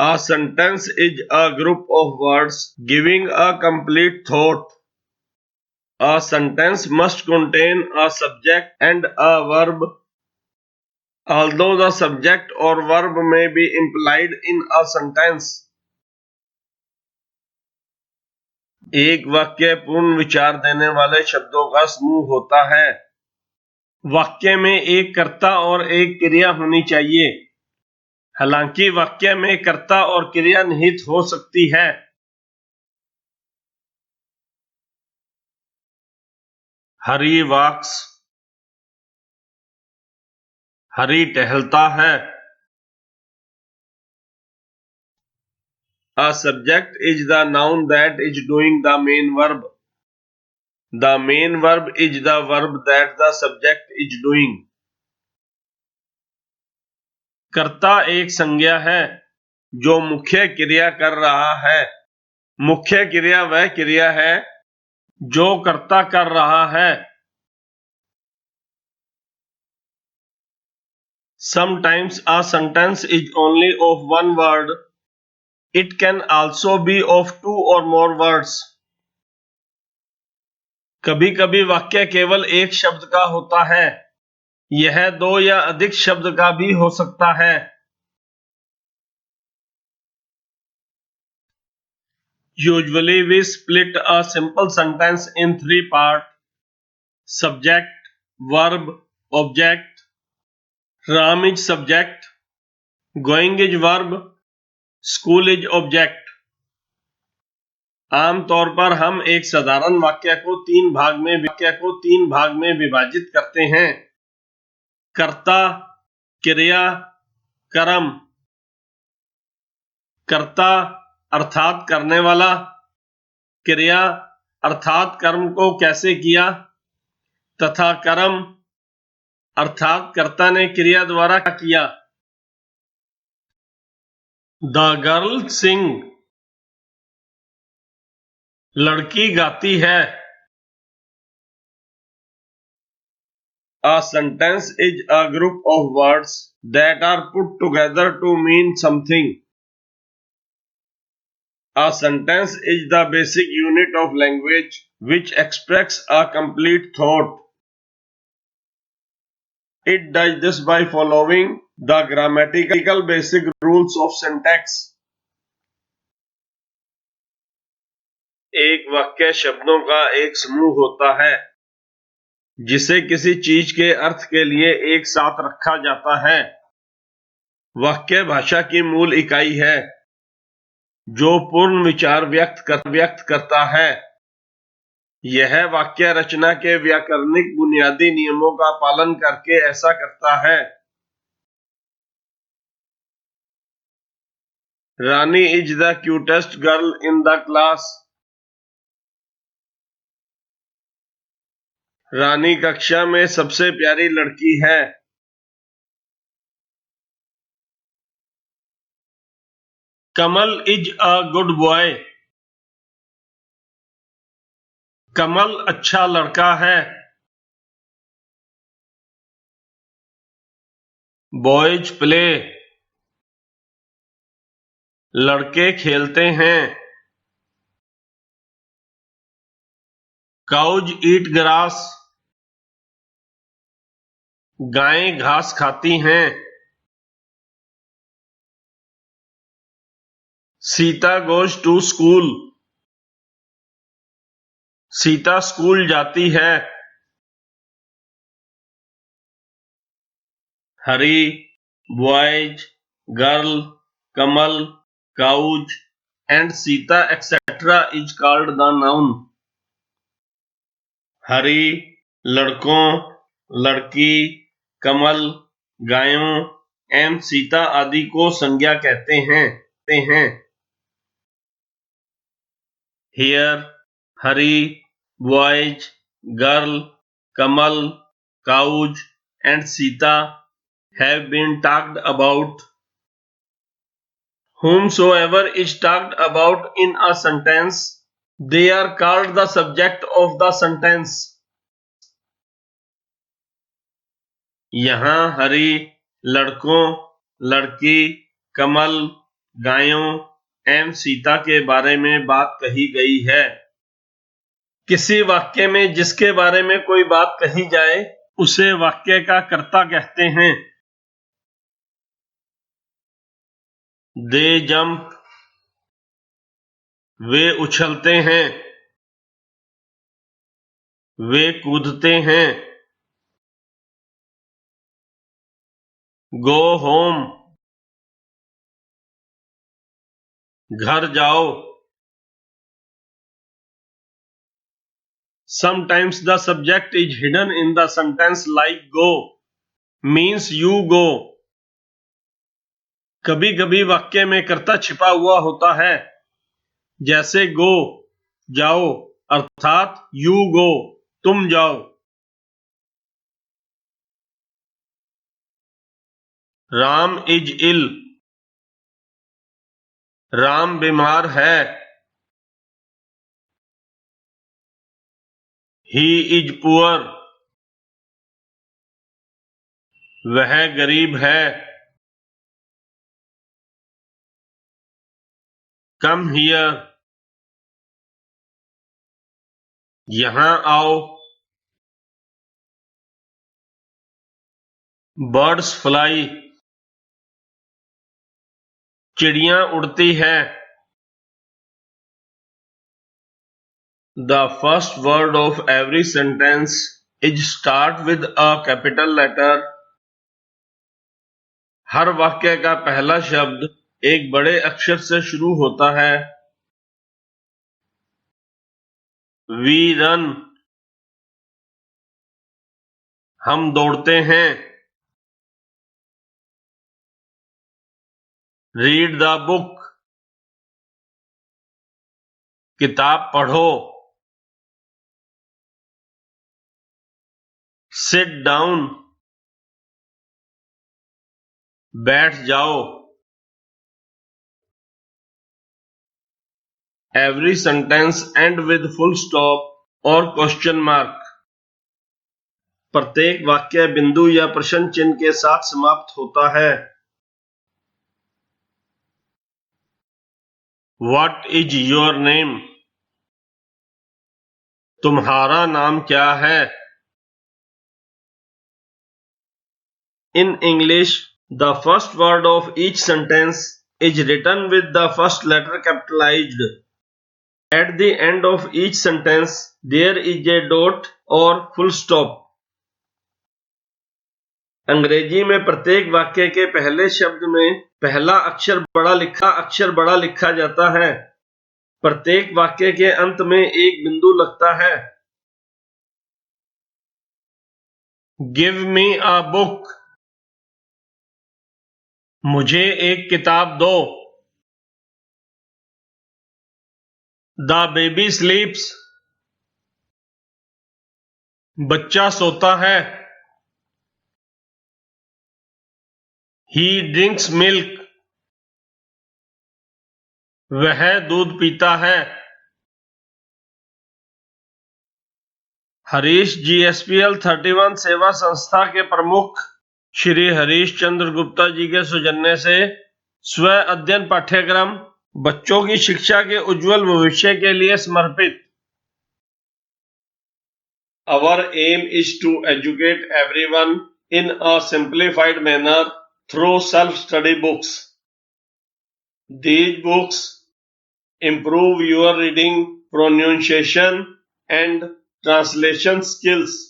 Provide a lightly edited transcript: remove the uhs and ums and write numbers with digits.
A sentence is a group of words giving a complete thought. A sentence must contain a subject and a verb, although the subject or verb may be implied in a sentence. एक वाक्य पूर्ण विचार देने वाले शब्दों का समूह होता है। वाक्य में एक कर्ता और एक क्रिया होनी चाहिए। हालांकि वाक्य में कर्ता और क्रिया निहित हो सकती है। हरी वॉक्स, हरी टहलता है। A subject is the noun that is doing the main verb. The main verb is the verb that the subject is doing. कर्ता एक संज्ञा है जो मुख्य क्रिया कर रहा है। मुख्य क्रिया वह क्रिया है जो कर्ता कर रहा है। Sometimes a sentence is only of one word. It can also be of two or more words. कभी कभी वाक्य केवल एक शब्द का होता है। यह दो या अधिक शब्द का भी हो सकता है। Usually we split a simple sentence in three parts: subject, verb, object. Ram is subject, going is verb, school is object. आमतौर पर हम एक साधारण वाक्य को तीन भाग में विभाजित करते हैं: कर्ता, क्रिया, कर्म। कर्ता अर्थात करने वाला, क्रिया अर्थात कर्म को कैसे किया, तथा कर्म अर्थात कर्ता ने क्रिया द्वारा किया। द गर्ल सिंग, लड़की गाती है। A sentence is a group of words that are put together to mean something. A sentence is the basic unit of language which expresses a complete thought. It does this by following the grammatical basic rules of syntax. एक वाक्य शब्दों का एक समूह होता है जिसे किसी चीज के अर्थ के लिए एक साथ रखा जाता है। वाक्य भाषा की मूल इकाई है जो पूर्ण विचार व्यक्त करता है। यह वाक्य रचना के व्याकरणिक बुनियादी नियमों का पालन करके ऐसा करता है। Rani is the cutest girl in the class. Rani कक्षा में सबसे प्यारी लड़की है। Kamal is a good boy. Kamal अच्छा लड़का है। बॉयज प्ले, लड़के खेलते हैं। काउज ईट ग्रास, गायें घास खाती हैं। Sita goes to school, Sita school जाती है। Hari, boys, girl, Kamal, cows and Sita etcetera is called the noun. Hari, लड़कों, लड़की, कमल, गायों एवं सीता आदि को संज्ञा कहते हैं। Here, Hari, boys, girl, Kamal, cows and Sita have been talked about. Whomsoever is talked about in a sentence, they are called the subject of the sentence. यहाँ हरी, लड़कों, लड़की, कमल, गायों एवं सीता के बारे में बात कही गई है। किसी वाक्य में जिसके बारे में कोई बात कही जाए उसे वाक्य का कर्ता कहते हैं। दे जंप, वे उछलते हैं, वे कूदते हैं। गो होम, घर जाओ। Sometimes the subject is hidden in the sentence like go means you go. कभी कभी वाक्य में कर्ता छिपा हुआ होता है, जैसे गो जाओ अर्थात यू गो तुम जाओ। राम इज इल, राम बीमार है। ही इज पुअर, वह गरीब है। कम हियर, यहां आओ। बर्ड्स फ्लाई, चिड़ियां उड़ती है। The first word of every sentence is start with a capital letter. हर वाक्य का पहला शब्द एक बड़े अक्षर से शुरू होता है। We run, हम दौड़ते हैं। Read the book, किताब पढ़ो। Sit down, बैठ जाओ। Every sentence end with full stop और question mark. प्रत्येक वाक्य बिंदु या प्रश्न चिन्ह के साथ समाप्त होता है। What is your name? तुम्हारा नाम क्या है? In English, the first word of each sentence is written with the first letter capitalized. At the end of each sentence, there is a dot or full stop. अंग्रेजी में प्रत्येक वाक्य के पहले शब्द में पहला अक्षर बड़ा लिखा जाता है। प्रत्येक वाक्य के अंत में एक बिंदु लगता है। Give me a book, मुझे एक किताब दो। The baby sleeps, बच्चा सोता है। He drinks milk, वह दूध पीता है। हरीश GSPL 31 सेवा संस्था के प्रमुख श्री हरीश चंद्र गुप्ता जी के सौजन्य से स्व अध्ययन पाठ्यक्रम बच्चों की शिक्षा के उज्जवल भविष्य के लिए समर्पित। Our aim is to educate everyone in a simplified manner through self-study books. These books improve your reading, pronunciation, and translation skills.